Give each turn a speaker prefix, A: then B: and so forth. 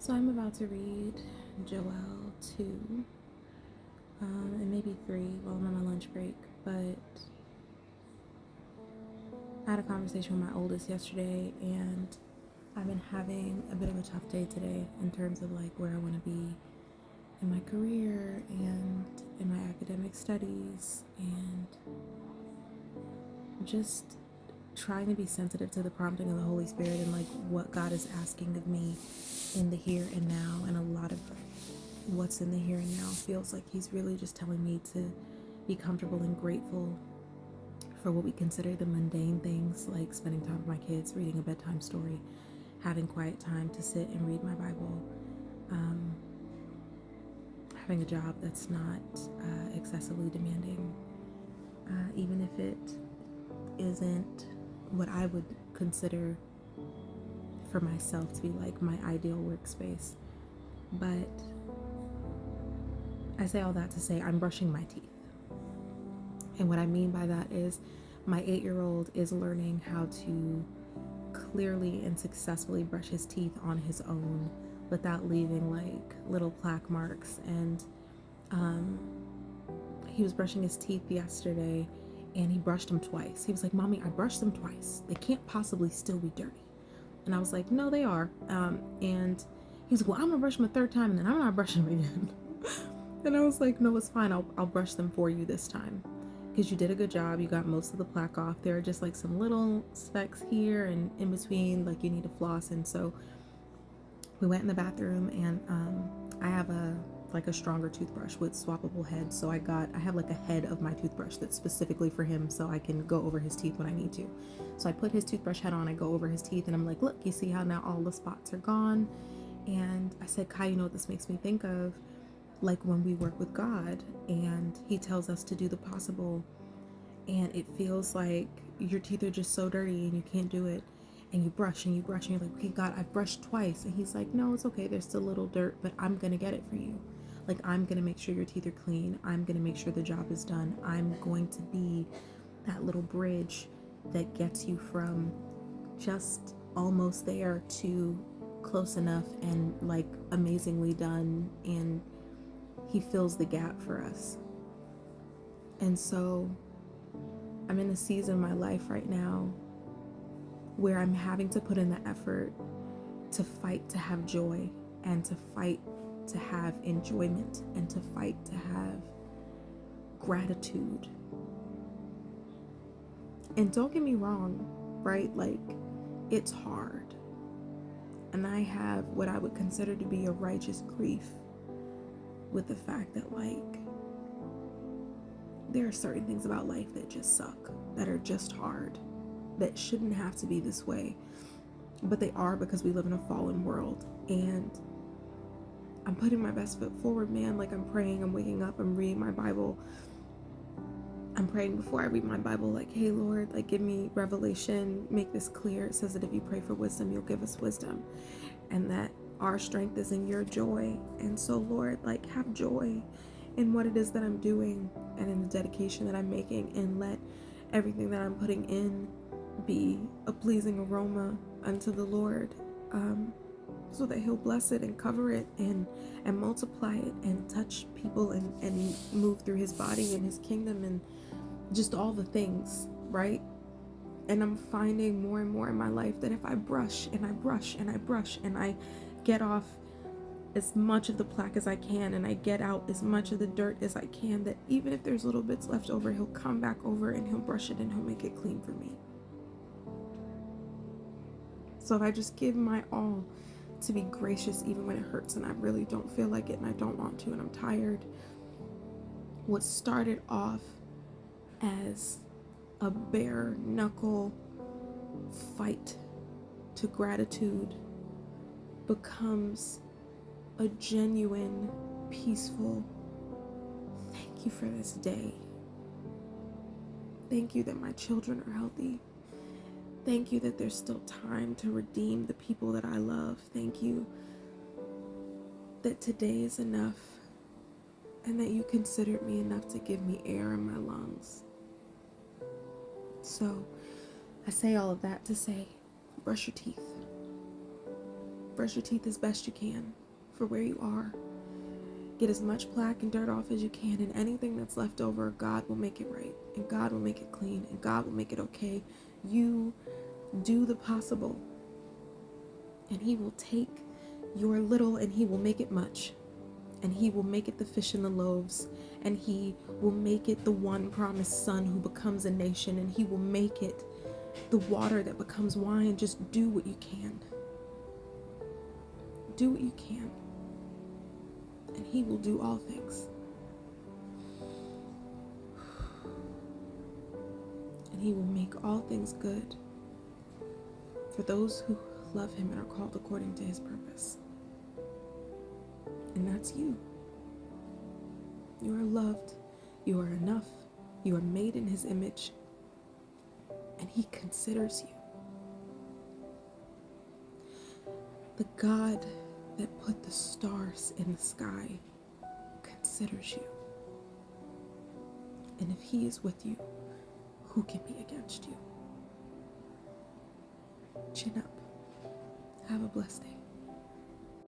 A: So I'm about to read Joel 2, and maybe 3 while I'm on my lunch break, but I had a conversation with my oldest yesterday, and I've been having a bit of a tough day today in terms of like where I want to be in my career and in my academic studies, and just trying to be sensitive to the prompting of the Holy Spirit and like what God is asking of me in the here and now. And a lot of what's in the here and now feels like He's really just telling me to be comfortable and grateful for what we consider the mundane things, like spending time with my kids, reading a bedtime story, having quiet time to sit and read my Bible, having a job that's not excessively demanding, even if it isn't what I would consider for myself to be like my ideal workspace. But I say all that to say I'm brushing my teeth. And what I mean by that is my 8-year-old is learning how to clearly and successfully brush his teeth on his own without leaving like little plaque marks. And he was brushing his teeth yesterday and he brushed them twice. He was like, "Mommy, I brushed them twice. They can't possibly still be dirty." And I was like, "No, they are." And he was like, "Well, I'm gonna brush them a third time and then I'm not brushing them again." And I was like, "No, it's fine. I'll brush them for you this time, because you did a good job. You got most of the plaque off. There are just like some little specks here and in between, like you need to floss." And so we went in the bathroom, and I have a stronger toothbrush with swappable heads. So I have like a head of my toothbrush that's specifically for him, so I can go over his teeth when I need to. So I put his toothbrush head on, I go over his teeth, and I'm like, "Look, you see how now all the spots are gone?" And I said, "Kai, you know what this makes me think of? Like when we work with God and He tells us to do the possible, and it feels like your teeth are just so dirty and you can't do it, and you brush and you brush and you're like, 'Okay, God, I've brushed twice.' And He's like, 'No, it's okay. There's still a little dirt, but I'm gonna get it for you. Like, I'm gonna make sure your teeth are clean. I'm gonna make sure the job is done. I'm going to be that little bridge that gets you from just almost there to close enough and like amazingly done.'" And He fills the gap for us. And so I'm in a season of my life right now where I'm having to put in the effort to fight to have joy, and to fight to have enjoyment, and to fight to have gratitude. And don't get me wrong, right? Like, it's hard. And I have what I would consider to be a righteous grief with the fact that like there are certain things about life that just suck, that are just hard, that shouldn't have to be this way, but they are, because we live in a fallen world. And I'm putting my best foot forward, man. Like, I'm praying, I'm waking up, I'm reading my Bible. I'm praying before I read my Bible, like, "Hey Lord, like, give me revelation, make this clear." It says that if you pray for wisdom, you'll give us wisdom, and that our strength is in your joy. And so Lord, like, have joy in what it is that I'm doing and in the dedication that I'm making, and let everything that I'm putting in be a pleasing aroma unto the Lord, so that He'll bless it and cover it and multiply it and touch people and move through His body and His kingdom and just all the things, right? And I'm finding more and more in my life that if I brush and I brush and I brush and I get off as much of the plaque as I can and I get out as much of the dirt as I can, that even if there's little bits left over, He'll come back over and He'll brush it and He'll make it clean for me. So if I just give my all to be gracious even when it hurts and I really don't feel like it and I don't want to and I'm tired, what started off as a bare knuckle fight to gratitude becomes a genuine, peaceful thank you for this day. Thank you that my children are healthy. Thank you that there's still time to redeem the people that I love. Thank you that today is enough, and that you considered me enough to give me air in my lungs. So I say all of that to say, brush your teeth. Brush your teeth as best you can for where you are. Get as much plaque and dirt off as you can, and anything that's left over, God will make it right, and God will make it clean, and God will make it okay. You do the possible, and He will take your little and He will make it much, and He will make it the fish and the loaves, and He will make it the one promised son who becomes a nation, and He will make it the water that becomes wine. Just do what you can. Do what you can, and He will do all things. And He will make all things good for those who love Him and are called according to His purpose. And that's you. You are loved. You are enough. You are made in His image. And He considers you. The God that put the stars in the sky considers you. And if He is with you, who can be against you? Chin up. Have a blessed day.